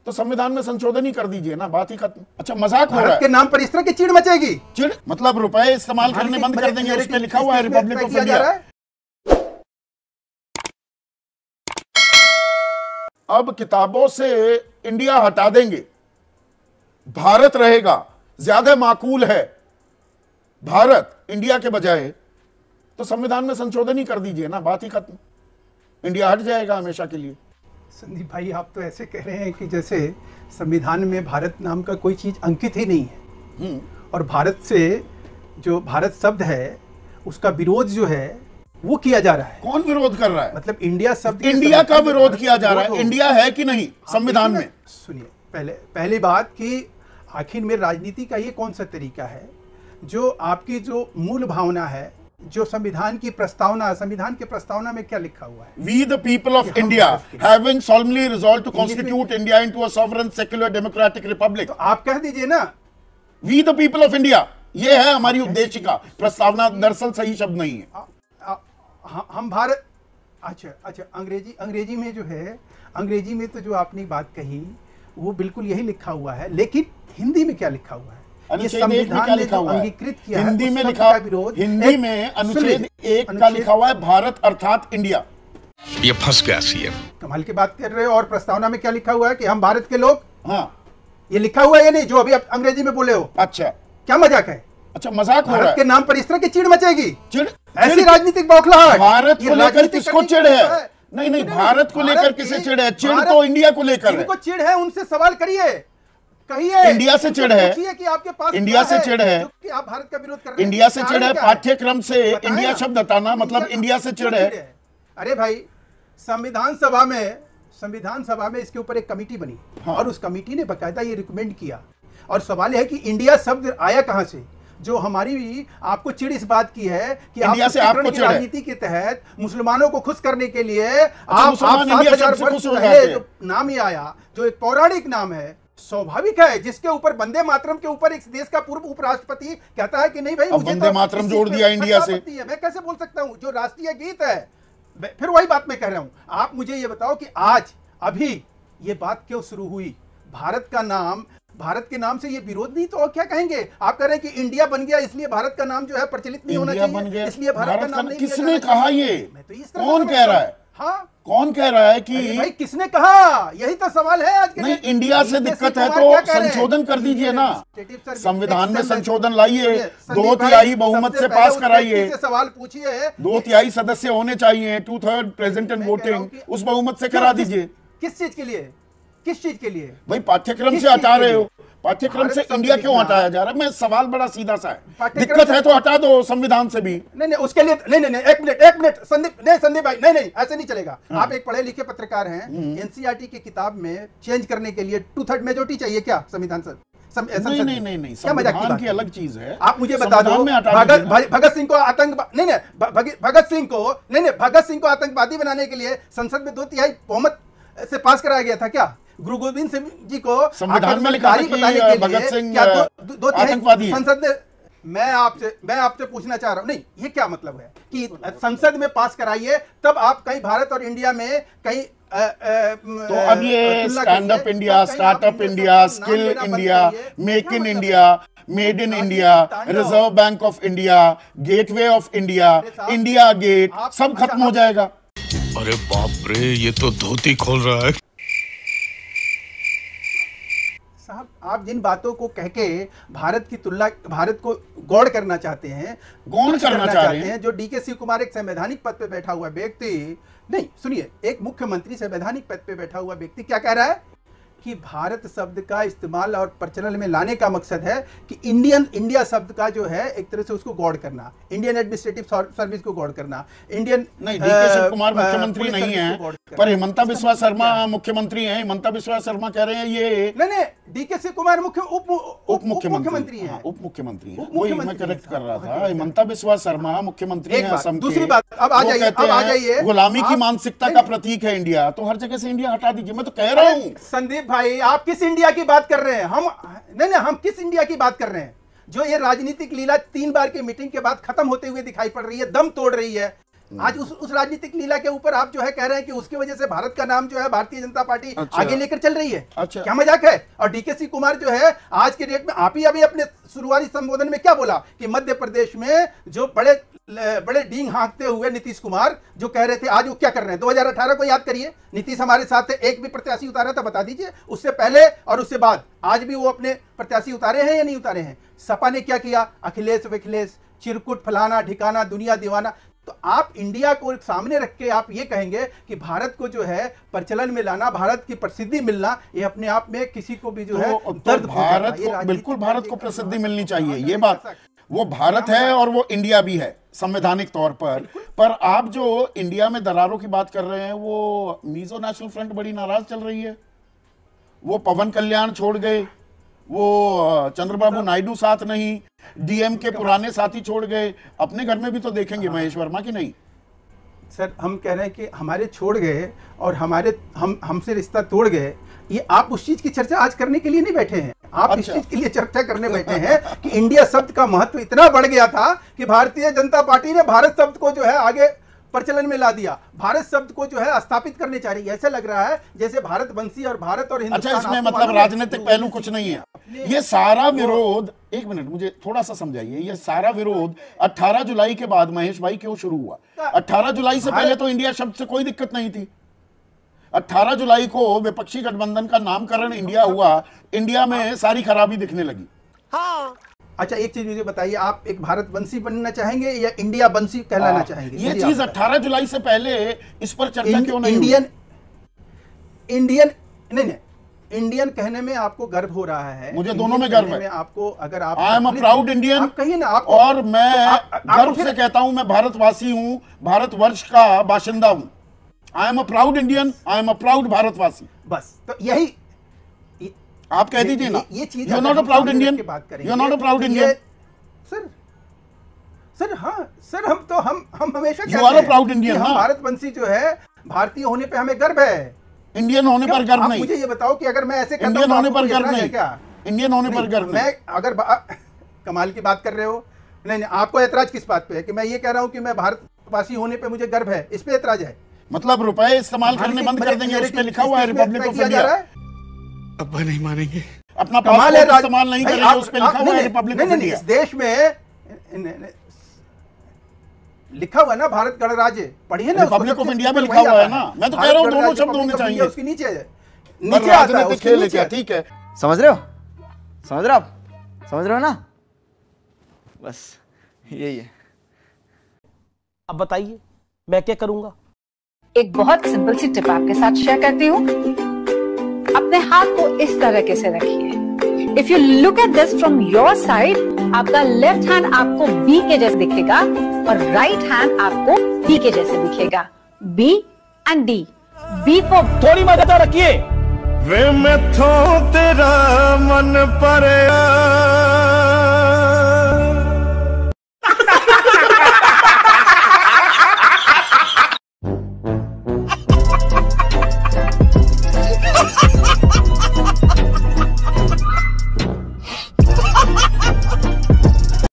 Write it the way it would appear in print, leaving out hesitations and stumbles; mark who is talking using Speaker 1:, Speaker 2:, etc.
Speaker 1: तो संविधान में संशोधन ही कर दीजिए ना, बात ही खत्म। अच्छा, मजाक हो रहा है
Speaker 2: के नाम पर इस तरह की चिड़ मचेगी।
Speaker 1: चिड़ मतलब रुपए इस्तेमाल करने बंद कर देंगे, उसमें लिखा हुआ है रिपब्लिक ऑफ इंडिया। अब किताबों से इंडिया हटा देंगे, भारत रहेगा, ज्यादा माकूल है भारत इंडिया के बजाय, तो संविधान में संशोधन ही कर दीजिए ना, बात ही खत्म। इंडिया हट जाएगा हमेशा के लिए।
Speaker 2: संदीप भाई, आप तो ऐसे कह रहे हैं कि जैसे संविधान में भारत नाम का कोई चीज अंकित ही नहीं है, और भारत से जो भारत शब्द है उसका विरोध जो है वो किया जा रहा है।
Speaker 1: कौन विरोध कर रहा है?
Speaker 2: मतलब इंडिया शब्द,
Speaker 1: इंडिया का विरोध किया जा रहा है। इंडिया है कि नहीं संविधान में?
Speaker 2: सुनिए, पहली बात कि आखिर में राजनीति का ये कौन सा तरीका है जो आपकी जो मूल भावना है, जो संविधान की प्रस्तावना, संविधान की प्रस्तावना में क्या लिखा हुआ है?
Speaker 1: We the people of India having solemnly resolved to constitute India into a sovereign secular democratic republic।
Speaker 2: तो आप कह दीजिए ना,
Speaker 1: We the people of India, ये है हमारी उद्देशिका। प्रस्तावना दरअसल सही शब्द नहीं है।
Speaker 2: हम भारत, अच्छा अंग्रेजी में जो है, अंग्रेजी में तो जो आपने बात कही वो बिल्कुल यही लिखा हुआ है, लेकिन हिंदी में क्या लिखा हुआ है?
Speaker 1: ये संविधान में जो अंगीकृत किया है, हिंदी में लिखा, हिंदी में अनुच्छेद 1 का लिखा हुआ है भारत अर्थात इंडिया।
Speaker 3: ये फंस गया सीएम।
Speaker 2: कमाल की बात कर रहे हो। और प्रस्तावना में क्या लिखा हुआ है कि हम भारत के लोग।
Speaker 1: हाँ,
Speaker 2: ये लिखा हुआ है या नहीं जो अभी आप अंग्रेजी में बोले हो?
Speaker 1: अच्छा,
Speaker 2: क्या मजाक है?
Speaker 1: अच्छा, मजाक हो रहा है।
Speaker 2: के नाम पर इस तरह की चिड़ मचेगी,
Speaker 1: चिड़,
Speaker 2: ऐसी राजनीतिक बौखलाहट।
Speaker 1: भारत को लेकर किसको चिड़ है? नहीं, भारत को लेकर किसे चिड़ है? चिड़ तो इंडिया को लेकर है।
Speaker 2: जिनको चिड़ है उनसे सवाल करिए, कहिए।
Speaker 1: इंडिया से चिड़ है
Speaker 2: कि आपके पास
Speaker 1: इंडिया से चिड़ है
Speaker 2: कि आप भारत का विरोध कर रहे हैं।
Speaker 1: इंडिया से चिड़ है, पाठ्यक्रम से इंडिया शब्द हटाना मतलब इंडिया से चिड़ है।
Speaker 2: अरे भाई, संविधान सभा में इसके ऊपर एक कमेटी बनी। हाँ। और उस कमेटी ने बकायदा ये रिकमेंड किया, और सवाल यह है कि इंडिया शब्द आया कहां से? जो हमारी आपको चिड़ इस बात की है कि
Speaker 1: इंडिया से आपको चिड़ है,
Speaker 2: राजनीति के तहत मुसलमानों को खुश करने के लिए आप
Speaker 1: 7,000 वर्ष
Speaker 2: पहले जो नाम ही आया, जो एक पौराणिक नाम है, स्वाभाविक है, जिसके ऊपर वंदे मातरम के ऊपर एक देश का पूर्व उपराष्ट्रपति कहता है कि नहीं भाई, मुझे
Speaker 1: वंदे मातरम जोड़ दिया इंडिया से।
Speaker 2: मैं कैसे बोल सकता हूं? जो राष्ट्रीय गीत है। फिर वही बात मैं कह रहा हूं, आप मुझे ये बताओ कि आज अभी ये बात क्यों शुरू हुई? भारत के नाम से ये विरोध नहीं तो और क्या कहेंगे? आप कह रहे हैं कि इंडिया बन गया इसलिए भारत का नाम जो है प्रचलित नहीं होना चाहिए, इसलिए भारत का नाम नहीं।
Speaker 1: किसने कहा ये? कौन कह रहा है?
Speaker 2: हाँ,
Speaker 1: कौन कह रहा है कि
Speaker 2: भाई किसने कहा? यही तो सवाल है आज के।
Speaker 1: नहीं, इंडिया से दिक्कत है तो संशोधन कर दीजिए ना, संविधान में संशोधन लाइए, 2/3 बहुमत से पास कराइए।
Speaker 2: सवाल पूछिए,
Speaker 1: 2/3 सदस्य होने चाहिए, 2/3 प्रेजेंट एंड वोटिंग, उस बहुमत से करा दीजिए।
Speaker 2: किस चीज के लिए? किस चीज के लिए?
Speaker 1: भाई पाठ्यक्रम से हटा रहे हो, पाठ्यक्रम से इंडिया क्यों हटाया जा रहा है? मैं सवाल बड़ा सीधा सा है, दिक्कत है तो हटा दो संविधान से भी।
Speaker 2: नहीं, उसके लिए नहीं, एक मिनट संदीप भाई, नहीं, ऐसे नहीं चलेगा। आप एक पढ़े लिखे पत्रकार हैं, एनसीईआरटी की किताब में चेंज करने के लिए 2/3 मेजॉरिटी चाहिए क्या संविधान से?
Speaker 1: नहीं, संविधान की अलग चीज है।
Speaker 2: आप मुझे बता दो, भगत सिंह को आतंकवादी बनाने के लिए संसद में 2/3 बहुमत से पास कराया गया था क्या? गुरु गोविंद सिंह जी को
Speaker 1: संविधान में लिखा है कि भगत सिंह आतंकवादी
Speaker 2: संसद में। मैं आपसे पूछना चाह रहा हूं, नहीं, ये क्या मतलब है कि संसद में पास कराइए, तब आप कहीं भारत और इंडिया में कहीं
Speaker 1: तो अब ये stand up India, startup India, skill India, make in India, made in India, reserve bank of India, gateway of India, India gate, सब खत्म हो जाएगा।
Speaker 3: अरे बाप रे, ये तो धोती खोल रहा है।
Speaker 2: साहब, आप जिन बातों को कह के भारत को गौड़ करना चाहते हैं, जो डीके शिव कुमार एक संवैधानिक पद पे बैठा हुआ व्यक्ति, नहीं सुनिए, एक मुख्यमंत्री संवैधानिक पद पे बैठा हुआ व्यक्ति क्या कह रहा है कि भारत शब्द का इस्तेमाल और प्रचलन में लाने का मकसद है कि इंडिया शब्द का जो है एक तरह से उसको गौड़ करना, इंडियन एडमिनिस्ट्रेटिव सर्विस को गौड़ करना। इंडियन
Speaker 1: नहीं, डीके शिव कुमार मुख्यमंत्री नहीं है, पर हिमंता बिस्वा शर्मा मुख्यमंत्री हैं। हिमंता बिस्वा शर्मा कह रहे हैं ये
Speaker 2: नहीं, डीके शिव कुमार उप मुख्यमंत्री हैं।
Speaker 1: उप मुख्यमंत्री, वही मैं करेक्ट कर रहा था। हिमंता बिस्वा शर्मा मुख्यमंत्री हैं असम के।
Speaker 2: दूसरी बात, अब आ जाइए,
Speaker 1: गुलामी की मानसिकता का प्रतीक है इंडिया, तो हर जगह से इंडिया हटा दीजिए। मैं तो कह रहा हूँ
Speaker 2: संदीप भाई, आप किस इंडिया की बात कर रहे हैं? हम किस इंडिया की बात कर रहे हैं जो ये राजनीतिक लीला 3 बार की मीटिंग के बाद खत्म होते हुए दिखाई पड़ रही है, दम तोड़ रही है? आज उस राजनीतिक लीला के ऊपर आप जो है कह रहे हैं कि उसकी वजह से भारत का नाम जो है भारतीय जनता पार्टी आगे लेकर चल रही है। क्या मजाक है? और डीके कुमार जो है आज के डेट में, आप ही अभी अपने शुरुआती संबोधन में क्या बोला कि मध्य प्रदेश में जो बड़े डींग हाँकते हुए नीतीश कुमार जो कह रहे थे, आज वो क्या कर रहे हैं? 2018 को याद करिए, नीतीश हमारे साथ थे, एक भी प्रत्याशी उतारा था बता दीजिए, उससे पहले और उससे बाद आज भी वो अपने प्रत्याशी उतारे हैं या नहीं उतारे हैं? सपा ने क्या किया? अखिलेश विखिलेश, चिरकुट, फलाना ठिकाना, दुनिया दीवाना। तो आप इंडिया को सामने रख के आप ये कहेंगे कि भारत को जो है प्रचलन में लाना, भारत की प्रसिद्धि मिलना, ये अपने आप में किसी को भी जो है दर्द
Speaker 1: भारत को, बिल्कुल भारत को प्रसिद्धि मिलनी चाहिए, ये बात, वो भारत है और वो इंडिया भी है संवैधानिक तौर पर आप जो इंडिया में दरारों की बात कर रहे हैं, वो मिजो नेशनल फ्रंट बड़ी नाराज चल रही है। वो पवन कल्याण छोड़ गए, वो चंद्रबाबू नायडू साथ नहीं, डीएम के पुराने साथी छोड़ गए। अपने घर में भी तो देखेंगे महेश वर्मा की नहीं।
Speaker 2: सर हम कह रहे हैं कि हमारे छोड़ गए और हमसे रिश्ता तोड़ गए, ये आप उस चीज की चर्चा आज करने के लिए नहीं बैठे हैं। आप इस चीज के लिए चर्चा करने बैठे हैं कि इंडिया शब्द का महत्व इतना बढ़ गया था कि भारतीय जनता पार्टी ने भारत शब्द को जो है आगे प्रचलन में ला दिया, भारत शब्द को जो है स्थापित करने चाह रही है। ऐसा लग रहा है जैसे भारत वंशी और भारत और हिंदुस्तान।
Speaker 1: अच्छा, इसमें मतलब राजनीतिक पहलू कुछ नहीं है। ये सारा विरोध, एक मिनट मुझे थोड़ा सा समझाइए, ये सारा विरोध 18 जुलाई के बाद महेश भाई क्यों शुरू हुआ? 18 जुलाई से पहले तो इंडिया शब्द से कोई दिक्कत नहीं थी। 18 जुलाई को विपक्षी गठबंधन का नामकरण इंडिया हुआ, इंडिया में सारी खराबी दिखने लगी।
Speaker 2: हाँ। अच्छा एक चीज मुझे बताइए, आप एक भारत वंशी बनना चाहेंगे या इंडिया वंशी कहलाना चाहेंगे?
Speaker 1: ये चीज 18 जुलाई से पहले इस पर चर्चा क्यों नहीं?
Speaker 2: इंडियन कहने में आपको गर्व हो रहा है।
Speaker 1: मुझे दोनों में गर्व है।
Speaker 2: आपको अगर आप
Speaker 1: I am a proud Indian
Speaker 2: कहिए ना,
Speaker 1: और मैं गर्व से कहता हूं मैं भारतवासी हूं, भारतवर्ष का बाशिंदा हूं। I am a proud Indian, I am a proud भारतवासी।
Speaker 2: बस तो यही
Speaker 1: आप कह दीजिए ना,
Speaker 2: ये चीज
Speaker 1: you not a proud Indian, you not a proud Indian.
Speaker 2: Sir हाँ सर, हम हमेशा
Speaker 1: you are a proud Indian.
Speaker 2: भारतवंशी जो है, भारतीय होने पे हमें गर्व है,
Speaker 1: इंडियन होने पर गर्व नहीं।
Speaker 2: मुझे ये बताओ कि अगर मैं ऐसे
Speaker 1: इंडियन होने पर गर्व नहीं क्या? इंडियन होने पर गर्व नहीं।
Speaker 2: मैं अगर कमाल की बात कर रहे हो, नहीं आपको एतराज किस बात पे है कि मैं ये कह रहा हूं कि मैं भारतवासी होने पे मुझे गर्व है, इस पे एतराज है?
Speaker 1: मतलब रुपए इस्तेमाल करने बंद कर देंगे, उस पे लिखा हुआ है रिपब्लिक ऑफ इंडिया।
Speaker 3: अब्बा नहीं मानेंगे।
Speaker 1: अपना पासपोर्ट इस्तेमाल नहीं करेंगे, उस पे लिखा हुआ है रिपब्लिक ऑफ इंडिया।
Speaker 2: इस देश में लिखा हुआ है ना भारत गणराज्य, पढ़िए ना,
Speaker 1: रिपब्लिक ऑफ इंडिया में लिखा हुआ है ना। मैं तो कह रहा हूँ दोनों शब्द होने चाहिए।
Speaker 2: उसके नीचे आता है, उसके
Speaker 1: खेल है क्या? ठीक है,
Speaker 4: समझ रहे हो? समझ रहे हो आप? समझ रहे हो ना? बस यही है।
Speaker 5: अब बताइए मैं क्या करूंगा?
Speaker 6: एक बहुत सिंपल सी टिप आपके साथ शेयर करती हूँ। अपने हाथ को इस तरीके से रखिए। If you look at this from your side, आपका लेफ्ट हैंड आपको बी के जैसे दिखेगा और राइट हैंड आपको डी के जैसे दिखेगा। B and D. B for
Speaker 5: थोड़ी मदद रखिए।
Speaker 3: वे मैं तेरा मन पर